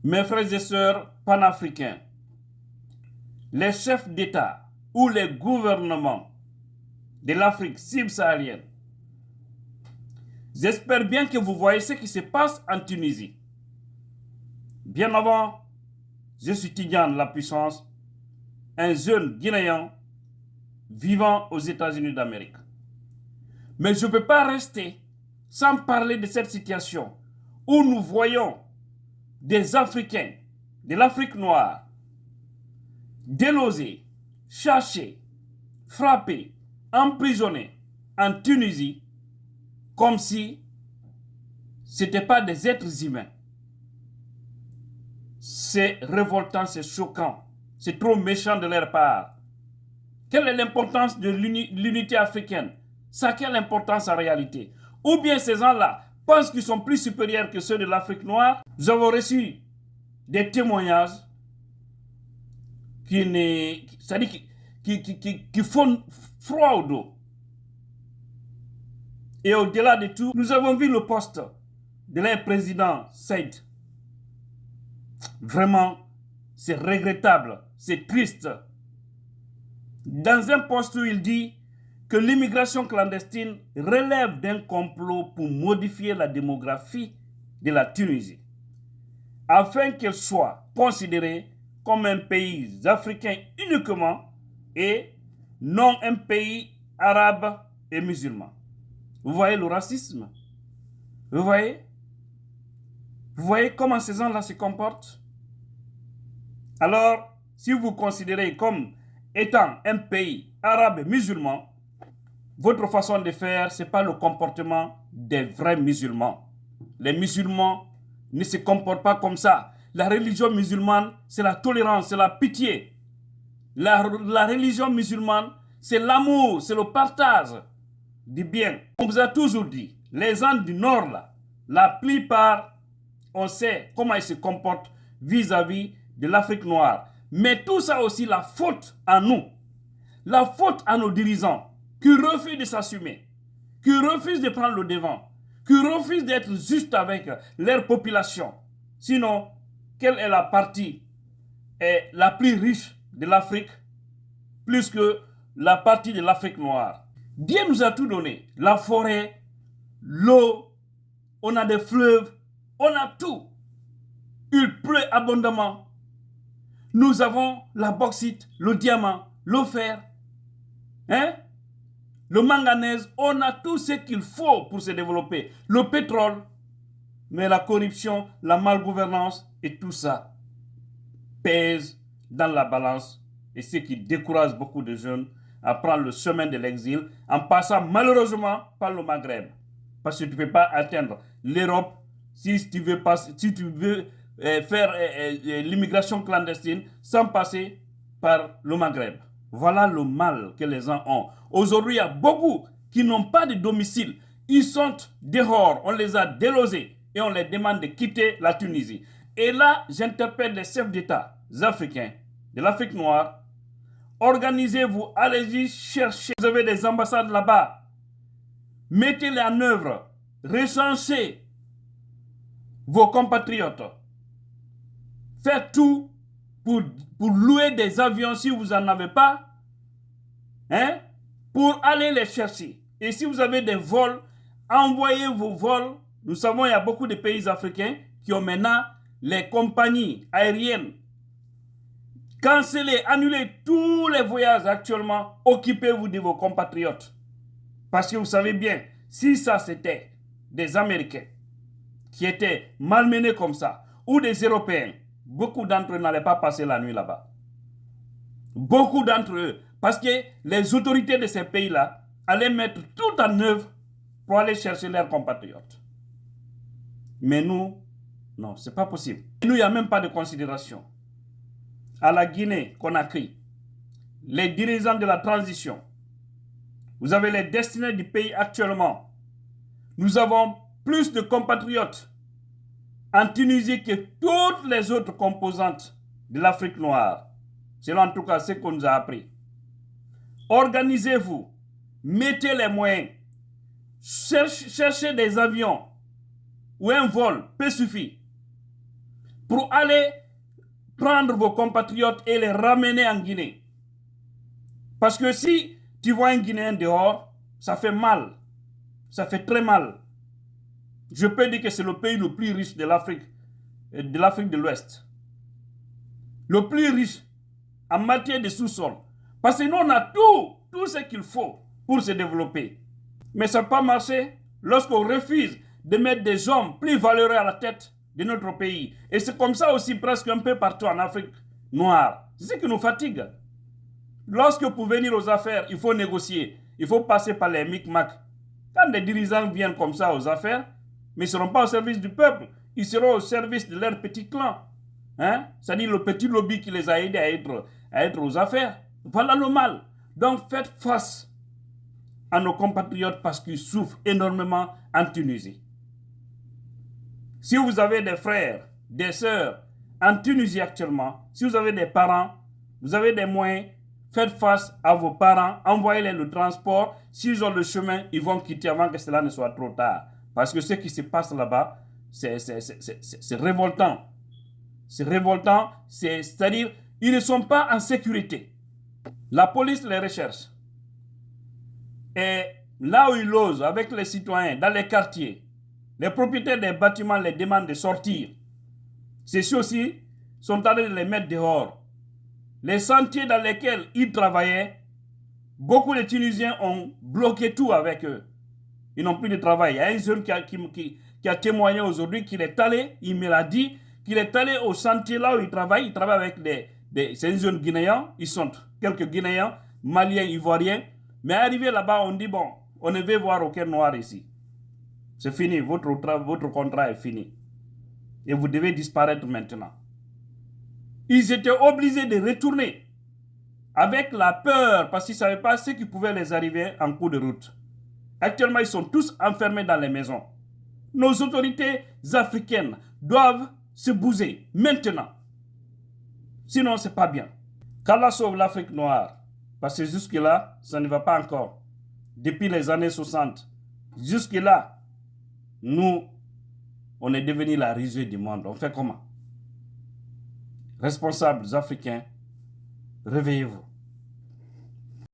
Mes frères et sœurs panafricains, les chefs d'État ou les gouvernements de l'Afrique subsaharienne, j'espère bien que vous voyez ce qui se passe en Tunisie. Bien avant, je suis Tidiane La Puissance, un jeune Guinéen vivant aux États-Unis d'Amérique. Mais je ne peux pas rester sans parler de cette situation où nous voyons des Africains de l'Afrique noire délosés, cherchés, frappés, emprisonnés en Tunisie comme si ce n'étaient pas des êtres humains. C'est révoltant, c'est choquant, c'est trop méchant de leur part. Quelle est l'importance de l'unité africaine? Ça a quelle importance en réalité? Ou bien ces gens-là pensent qu'ils sont plus supérieurs que ceux de l'Afrique noire? Nous avons reçu des témoignages qui font froid au dos. Et au-delà de tout, nous avons vu le poste de leur président Saïd. Vraiment, c'est regrettable, c'est triste. Dans un poste où il dit que l'immigration clandestine relève d'un complot pour modifier la démographie de la Tunisie, afin qu'elle soit considérée comme un pays africain uniquement et non un pays arabe et musulman. Vous voyez le racisme? Vous voyez comment ces gens-là se comportent? Alors, si vous considérez comme étant un pays arabe et musulman, votre façon de faire, ce n'est pas le comportement des vrais musulmans. Les musulmans ne se comportent pas comme ça. La religion musulmane, c'est la tolérance, c'est la pitié. La religion musulmane, c'est l'amour, c'est le partage du bien. On vous a toujours dit, les gens du Nord, là, la plupart, on sait comment ils se comportent vis-à-vis de l'Afrique noire. Mais tout ça aussi, la faute à nous, la faute à nos dirigeants qui refusent de s'assumer, qui refusent de prendre le devant, qui refusent d'être juste avec leur population. Sinon, quelle est la partie la plus riche de l'Afrique, plus que la partie de l'Afrique noire? Dieu nous a tout donné, la forêt, l'eau, on a des fleuves, on a tout. Il pleut abondamment. Nous avons la bauxite, le diamant, le fer, le manganèse, on a tout ce qu'il faut pour se développer. Le pétrole, mais la corruption, la malgouvernance et tout ça pèse dans la balance et ce qui décourage beaucoup de jeunes à prendre le chemin de l'exil en passant malheureusement par le Maghreb. Parce que tu ne peux pas atteindre l'Europe si tu veux faire l'immigration clandestine sans passer par le Maghreb. Voilà le mal que les gens ont. Aujourd'hui, il y a beaucoup qui n'ont pas de domicile. Ils sont dehors, on les a délogés et on les demande de quitter la Tunisie. Et là, j'interpelle les chefs d'État africains de l'Afrique noire. Organisez-vous, allez-y chercher. Vous avez des ambassades là-bas. Mettez-les en œuvre. Recensez vos compatriotes. Faites tout pour louer des avions si vous n'en avez pas, pour aller les chercher. Et si vous avez des vols, envoyez vos vols. Nous savons qu'il y a beaucoup de pays africains qui ont maintenant les compagnies aériennes. Cancellez, annulez tous les voyages actuellement. Occupez-vous de vos compatriotes. Parce que vous savez bien, si ça c'était des Américains qui étaient malmenés comme ça, ou des Européens, beaucoup d'entre eux n'allaient pas passer la nuit là-bas. Beaucoup d'entre eux. Parce que les autorités de ces pays-là allaient mettre tout en œuvre pour aller chercher leurs compatriotes. Mais nous, non, ce n'est pas possible. Nous, il n'y a même pas de considération. À la Guinée-Conakry, les dirigeants de la transition, vous avez les destinées du pays actuellement. Nous avons plus de compatriotes en Tunisie que toutes les autres composantes de l'Afrique noire. Selon en tout cas ce qu'on nous a appris. Organisez-vous, mettez les moyens, cherchez des avions ou un vol peut suffire pour aller prendre vos compatriotes et les ramener en Guinée. Parce que si tu vois un Guinéen dehors, ça fait mal. Ça fait très mal. Je peux dire que c'est le pays le plus riche de l'Afrique de l'Ouest. Le plus riche en matière de sous-sol. Parce que nous, on a tout ce qu'il faut pour se développer. Mais ça n'a pas marché lorsqu'on refuse de mettre des hommes plus valeureux à la tête de notre pays. Et c'est comme ça aussi presque un peu partout en Afrique noire. C'est ce qui nous fatigue. Lorsque pour venir aux affaires, il faut négocier. Il faut passer par les micmacs. Quand des dirigeants viennent comme ça aux affaires, mais ils ne seront pas au service du peuple. Ils seront au service de leur petit clan. Hein? C'est-à-dire le petit lobby qui les a aidés à être aux affaires. Voilà le mal. Donc faites face à nos compatriotes parce qu'ils souffrent énormément en Tunisie. Si vous avez des frères, des sœurs en Tunisie actuellement, si vous avez des parents, vous avez des moyens, faites face à vos parents, envoyez-les le transport. S'ils ont le chemin, ils vont quitter avant que cela ne soit trop tard. Parce que ce qui se passe là-bas, c'est révoltant. C'est révoltant, c'est-à-dire ils ne sont pas en sécurité. La police les recherche. Et là où ils osent, avec les citoyens, dans les quartiers, les propriétaires des bâtiments les demandent de sortir. Ceux-ci aussi sont en train de les mettre dehors. Les sentiers dans lesquels ils travaillaient, beaucoup de Tunisiens ont bloqué tout avec eux. Ils n'ont plus de travail. Il y a un jeune qui a témoigné aujourd'hui qu'il est allé, il me l'a dit, qu'il est allé au chantier là où il travaille avec c'est un jeune Guinéen, ils sont quelques Guinéens, Maliens, Ivoiriens, mais arrivé là-bas, on dit bon, on ne veut voir aucun noir ici. C'est fini, votre contrat est fini. Et vous devez disparaître maintenant. Ils étaient obligés de retourner avec la peur parce qu'ils ne savaient pas ce qui pouvait les arriver en cours de route. Actuellement, ils sont tous enfermés dans les maisons. Nos autorités africaines doivent se bouger maintenant. Sinon, ce n'est pas bien. Qu'Allah sauve l'Afrique noire. Parce que jusque-là, ça ne va pas encore. Depuis les années 60, jusque-là, nous, on est devenu la risée du monde. On fait comment? Responsables africains, réveillez-vous.